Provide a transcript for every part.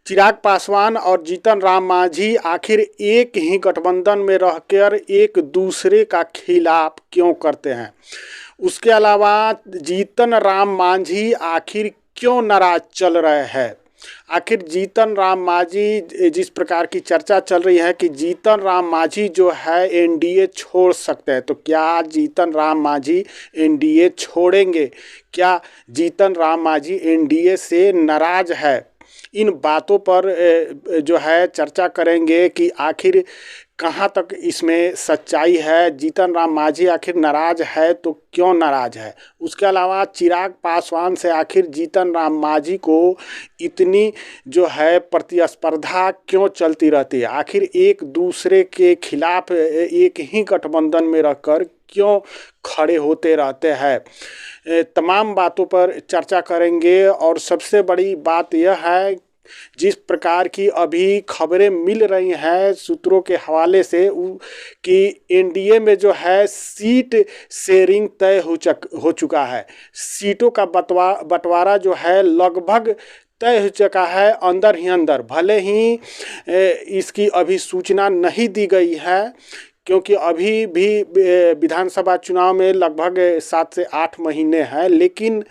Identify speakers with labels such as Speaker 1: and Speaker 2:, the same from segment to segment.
Speaker 1: चिराग पासवान और जीतन राम मांझी आखिर एक ही गठबंधन में रहकर एक दूसरे का खिलाफ क्यों करते हैं। उसके अलावा जीतन राम मांझी आखिर क्यों नाराज चल रहे हैं। आखिर जीतन राम मांझी, जिस प्रकार की चर्चा चल रही है कि जीतन राम मांझी जो है एनडीए छोड़ सकते हैं, तो क्या जीतन राम मांझी एनडीए छोड़ेंगे? क्या जीतन राम मांझी एनडीए से नाराज है? इन बातों पर जो है चर्चा करेंगे कि आखिर कहाँ तक इसमें सच्चाई है। जीतन राम मांझी आखिर नाराज है तो क्यों नाराज है। उसके अलावा चिराग पासवान से आखिर जीतन राम मांझी को इतनी जो है प्रतिस्पर्धा क्यों चलती रहती है। आखिर एक दूसरे के खिलाफ एक ही गठबंधन में रहकर क्यों खड़े होते रहते हैं। तमाम बातों पर चर्चा करेंगे। और सबसे बड़ी बात यह है, जिस प्रकार की अभी खबरें मिल रही हैं सूत्रों के हवाले से कि एनडीए में जो है सीट शेयरिंग तय हो चुका है। सीटों का बंटवारा जो है लगभग तय हो चुका है अंदर ही अंदर। भले ही इसकी अभी सूचना नहीं दी गई है, क्योंकि अभी भी विधानसभा चुनाव में लगभग 7 से 8 महीने हैं, लेकिन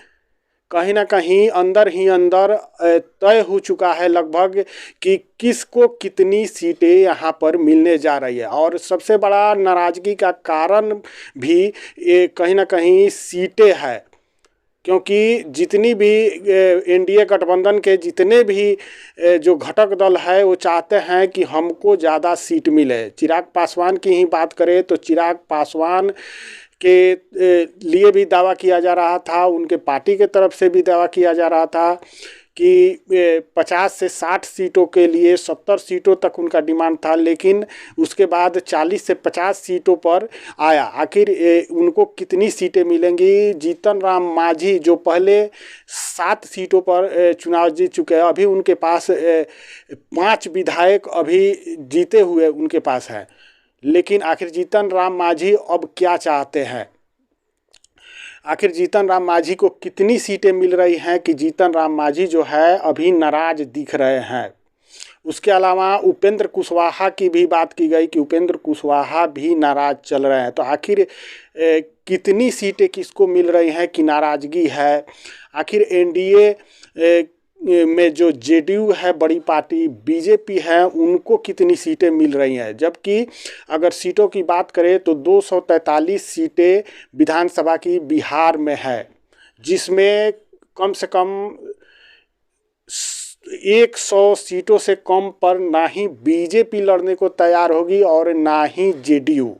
Speaker 1: कहीं ना कहीं अंदर ही अंदर तय हो चुका है लगभग कि किसको कितनी सीटें यहाँ पर मिलने जा रही है। और सबसे बड़ा नाराज़गी का कारण भी कहीं ना कहीं सीटें है, क्योंकि जितनी भी एनडीए गठबंधन के जितने भी जो घटक दल है वो चाहते हैं कि हमको ज़्यादा सीट मिले। चिराग पासवान की ही बात करें तो चिराग पासवान के लिए भी दावा किया जा रहा था, उनके पार्टी के तरफ से भी दावा किया जा रहा था कि 50 से 60 सीटों के लिए 70 सीटों तक उनका डिमांड था, लेकिन उसके बाद 40 से 50 सीटों पर आया। आखिर उनको कितनी सीटें मिलेंगी। जीतन राम मांझी जो पहले 7 सीटों पर चुनाव जीत चुके हैं, अभी उनके पास 5 विधायक अभी जीते हुए उनके पास हैं। लेकिन आखिर जीतन राम मांझी अब क्या चाहते हैं। आखिर जीतन राम मांझी को कितनी सीटें मिल रही हैं कि जीतन राम मांझी जो है अभी नाराज दिख रहे हैं। उसके अलावा उपेंद्र कुशवाहा की भी बात की गई कि उपेंद्र कुशवाहा भी नाराज चल रहे हैं। तो आखिर कितनी सीटें किसको मिल रही हैं कि नाराज़गी है। आखिर एनडीए में जो जेडीयू है, बड़ी पार्टी बीजेपी है, उनको कितनी सीटें मिल रही हैं। जबकि अगर सीटों की बात करें तो 243 सीटें विधानसभा की बिहार में है, जिसमें कम से कम 100 सीटों से कम पर ना ही बीजेपी लड़ने को तैयार होगी और ना ही जेडीयू।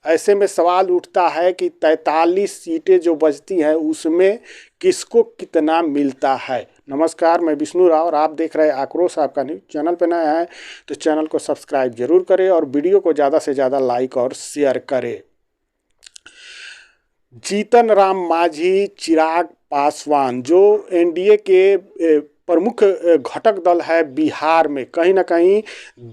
Speaker 1: ऐसे में सवाल उठता है कि 43 सीटें जो बचती हैं उसमें किसको कितना मिलता है। नमस्कार, मैं विष्णु राव और आप देख रहे हैं आक्रोश आपका न्यूज़। चैनल पर नया है तो चैनल को सब्सक्राइब जरूर करें और वीडियो को ज़्यादा से ज़्यादा लाइक और शेयर करें। जीतन राम मांझी, चिराग पासवान जो एनडीए के प्रमुख घटक दल है बिहार में, कहीं ना कहीं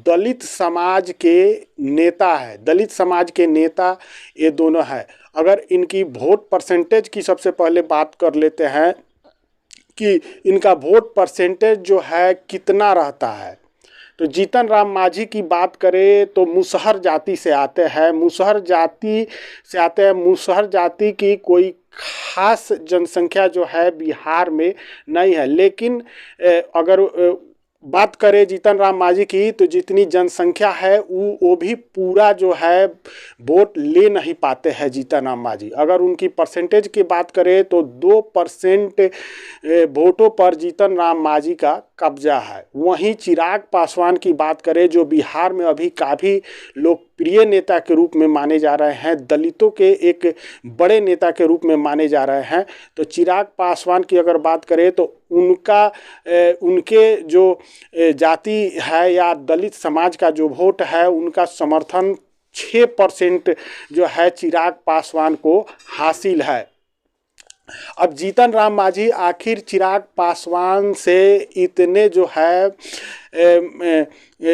Speaker 1: दलित समाज के नेता है। दलित समाज के नेता ये दोनों है। अगर इनकी वोट परसेंटेज की सबसे पहले बात कर लेते हैं कि इनका वोट परसेंटेज जो है कितना रहता है, तो जीतन राम मांझी की बात करें तो मुसहर जाति से आते हैं। मुसहर जाति की कोई खास जनसंख्या जो है बिहार में नहीं है। लेकिन अगर बात करें जीतन राम मांझी की तो जितनी जनसंख्या है वो भी पूरा जो है वोट ले नहीं पाते हैं जीतन राम मांझी। अगर उनकी परसेंटेज की बात करें तो 2% वोटों पर जीतन राम मांझी का कब्जा है। वहीं चिराग पासवान की बात करें जो बिहार में अभी काफ़ी लोकप्रिय नेता के रूप में माने जा रहे हैं, दलितों के एक बड़े नेता के रूप में माने जा रहे हैं, तो चिराग पासवान की अगर बात करें तो उनके जो जाति है या दलित समाज का जो वोट है उनका समर्थन 6% जो है चिराग पासवान को हासिल है। अब जीतन राम मांझी आखिर चिराग पासवान से इतने जो है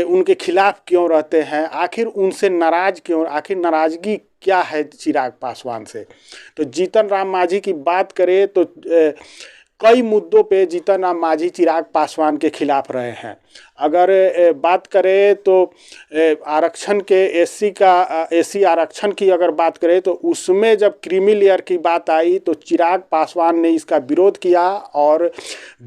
Speaker 1: उनके खिलाफ क्यों रहते हैं, आखिर उनसे नाराज क्यों, आखिर नाराज़गी क्या है चिराग पासवान से। तो जीतन राम मांझी की बात करें तो कई मुद्दों पे जीतन राम मांझी चिराग पासवान के खिलाफ रहे हैं। अगर बात करें तो आरक्षण के एससी आरक्षण की अगर बात करें तो उसमें जब क्रीमी लेयर की बात आई तो चिराग पासवान ने इसका विरोध किया, और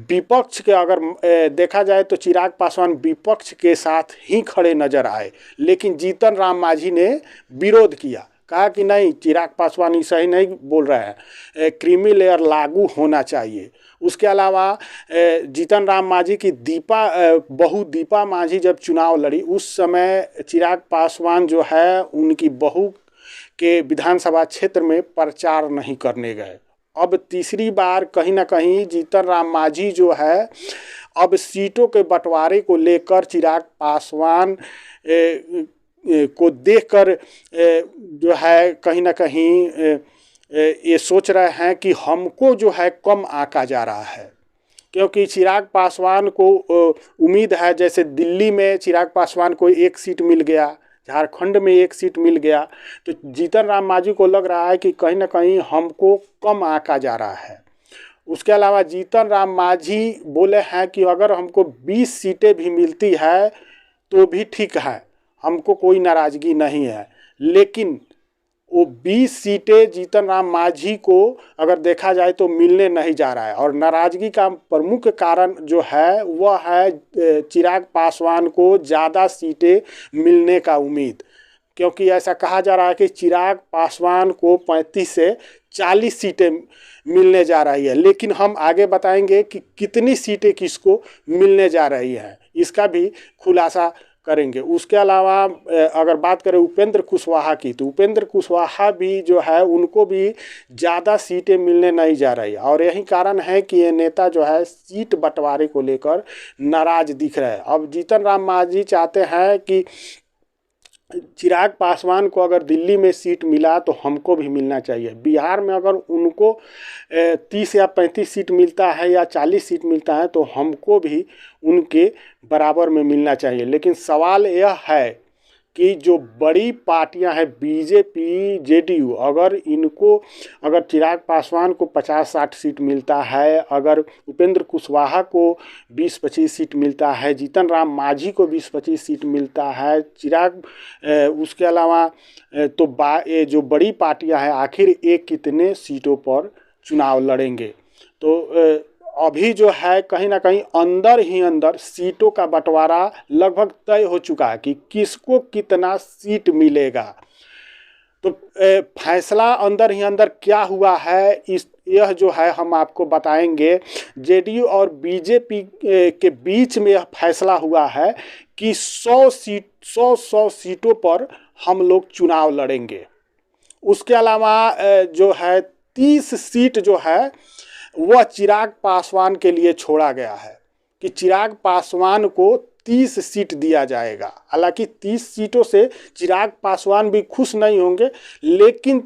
Speaker 1: विपक्ष के अगर देखा जाए तो चिराग पासवान विपक्ष के साथ ही खड़े नजर आए, लेकिन जीतन राम मांझी ने विरोध किया, कहा कि नहीं, चिराग पासवान सही नहीं बोल रहे हैं, क्रीमी लेयर लागू होना चाहिए। उसके अलावा जीतन राम मांझी की बहू दीपा मांझी जब चुनाव लड़ी उस समय चिराग पासवान जो है उनकी बहू के विधानसभा क्षेत्र में प्रचार नहीं करने गए। अब तीसरी बार कहीं ना कहीं जीतन राम मांझी जो है अब सीटों के बंटवारे को लेकर चिराग पासवान को देखकर जो है कहीं ना कहीं ये सोच रहे हैं कि हमको जो है कम आंका जा रहा है, क्योंकि चिराग पासवान को उम्मीद है, जैसे दिल्ली में चिराग पासवान को 1 सीट मिल गया, झारखंड में 1 सीट मिल गया, तो जीतन राम मांझी को लग रहा है कि कहीं ना कहीं हमको कम आंका जा रहा है। उसके अलावा जीतन राम मांझी बोले हैं कि अगर हमको 20 सीटें भी मिलती है तो भी ठीक है, हमको कोई नाराज़गी नहीं है, लेकिन वो 20 सीटें जीतन राम मांझी को अगर देखा जाए तो मिलने नहीं जा रहा है। और नाराज़गी का प्रमुख कारण जो है वह है चिराग पासवान को ज़्यादा सीटें मिलने का उम्मीद, क्योंकि ऐसा कहा जा रहा है कि चिराग पासवान को 35 से 40 सीटें मिलने जा रही है, लेकिन हम आगे बताएंगे कि कितनी सीटें किसको मिलने जा रही है, इसका भी खुलासा करेंगे। उसके अलावा अगर बात करें उपेंद्र कुशवाहा की, तो उपेंद्र कुशवाहा भी जो है उनको भी ज़्यादा सीटें मिलने नहीं जा रही, और यही कारण है कि ये नेता जो है सीट बंटवारे को लेकर नाराज दिख रहे हैं। अब जीतन राम मांझी चाहते हैं कि चिराग पासवान को अगर दिल्ली में सीट मिला तो हमको भी मिलना चाहिए, बिहार में अगर उनको 30 या 35 सीट मिलता है या 40 सीट मिलता है तो हमको भी उनके बराबर में मिलना चाहिए। लेकिन सवाल यह है कि जो बड़ी पार्टियां हैं बीजेपी जेडीयू, अगर चिराग पासवान को 50-60 सीट मिलता है, अगर उपेंद्र कुशवाहा को 20-25 सीट मिलता है, जीतन राम मांझी को 20-25 सीट मिलता है, उसके अलावा तो ये जो बड़ी पार्टियां हैं आखिर ये कितने सीटों पर चुनाव लड़ेंगे। तो अभी जो है कहीं ना कहीं अंदर ही अंदर सीटों का बंटवारा लगभग तय हो चुका है कि किसको कितना सीट मिलेगा। तो फैसला अंदर ही अंदर क्या हुआ है यह जो है हम आपको बताएंगे। जेडीयू और बीजेपी के बीच में यह फैसला हुआ है कि 100 सीटों पर हम लोग चुनाव लड़ेंगे। उसके अलावा जो है 30 सीट जो है वह चिराग पासवान के लिए छोड़ा गया है कि चिराग पासवान को 30 सीट दिया जाएगा। हालांकि 30 सीटों से चिराग पासवान भी खुश नहीं होंगे, लेकिन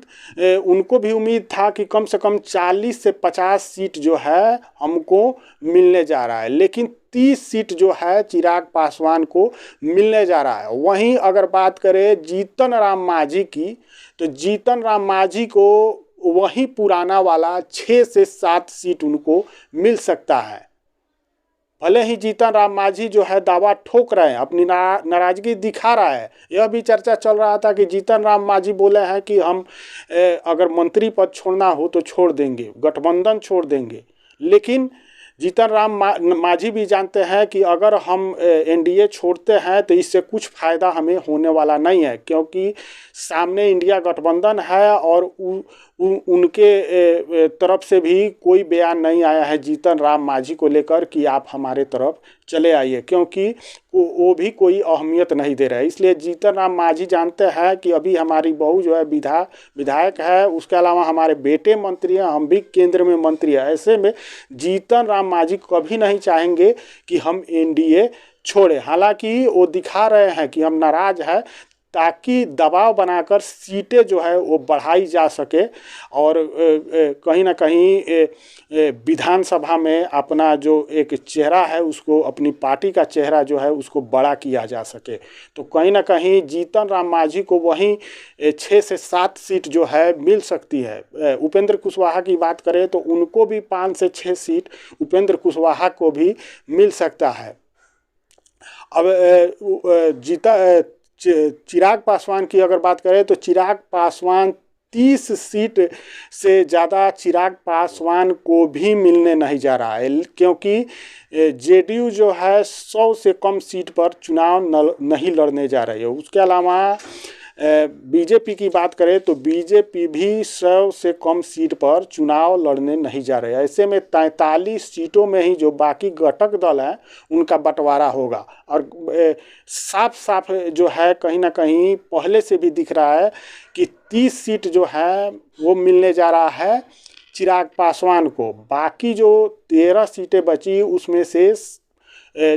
Speaker 1: उनको भी उम्मीद था कि कम से कम 40 से 50 सीट जो है हमको मिलने जा रहा है, लेकिन 30 सीट जो है चिराग पासवान को मिलने जा रहा है। वहीं अगर बात करें जीतन राम मांझी की, तो जीतन राम मांझी को वही पुराना वाला 6 से 7 सीट उनको मिल सकता है। भले ही जीतन राम मांझी जो है दावा ठोक रहे हैं, अपनी नाराजगी दिखा रहा है। यह भी चर्चा चल रहा था कि जीतन राम मांझी बोले हैं कि हम अगर मंत्री पद छोड़ना हो तो छोड़ देंगे, गठबंधन छोड़ देंगे। लेकिन जीतन राम मांझी भी जानते हैं कि अगर हम एनडीए छोड़ते हैं तो इससे कुछ फ़ायदा हमें होने वाला नहीं है, क्योंकि सामने इंडिया गठबंधन है और उनके तरफ से भी कोई बयान नहीं आया है जीतन राम मांझी को लेकर कि आप हमारे तरफ चले आइए, क्योंकि वो भी कोई अहमियत नहीं दे रहा है। इसलिए जीतन राम मांझी जानते हैं कि अभी हमारी बहू जो है विधायक है, उसके अलावा हमारे बेटे मंत्री हैं, हम भी केंद्र में मंत्री हैं। ऐसे में जीतन राम मांझी कभी नहीं चाहेंगे कि हम एनडीए छोड़े। हालांकि वो दिखा रहे हैं कि हम नाराज हैं, ताकि दबाव बनाकर सीटें जो है वो बढ़ाई जा सके और कहीं ना कहीं विधानसभा में अपना जो एक चेहरा है उसको, अपनी पार्टी का चेहरा जो है उसको बड़ा किया जा सके। तो कहीं ना कहीं जीतन राम मांझी को वहीं 6 से 7 सीट जो है मिल सकती है। उपेंद्र कुशवाहा की बात करें तो उनको भी 5 से 6 सीट उपेंद्र कुशवाहा को भी मिल सकता है। अब चिराग पासवान की अगर बात करें तो चिराग पासवान 30 सीट से ज़्यादा चिराग पासवान को भी मिलने नहीं जा रहा है, क्योंकि जेडीयू जो है 100 से कम सीट पर चुनाव नहीं लड़ने जा रही है। उसके अलावा बीजेपी की बात करें तो बीजेपी भी 100 से कम सीट पर चुनाव लड़ने नहीं जा रहे हैं। ऐसे में 43 सीटों में ही जो बाकी घटक दल हैं उनका बंटवारा होगा। और साफ साफ जो है कहीं ना कहीं पहले से भी दिख रहा है कि 30 सीट जो है वो मिलने जा रहा है चिराग पासवान को। बाकी जो 13 सीटें बची उसमें से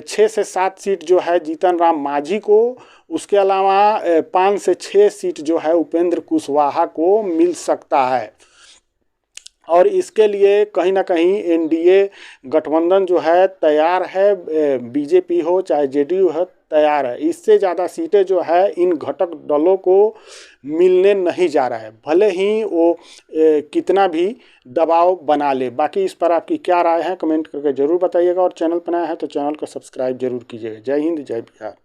Speaker 1: 6 से 7 सीट जो है जीतन राम मांझी को, उसके अलावा 5 से 6 सीट जो है उपेंद्र कुशवाहा को मिल सकता है। और इसके लिए कहीं ना कहीं एनडीए गठबंधन जो है तैयार है, बीजेपी हो चाहे जेडीयू हो तैयार है। इससे ज़्यादा सीटें जो है इन घटक दलों को मिलने नहीं जा रहा है, भले ही वो कितना भी दबाव बना ले। बाकी इस पर आपकी क्या राय है कमेंट करके ज़रूर बताइएगा, और चैनल पर नया है तो चैनल को सब्सक्राइब जरूर कीजिएगा। जय हिंद, जय बिहार।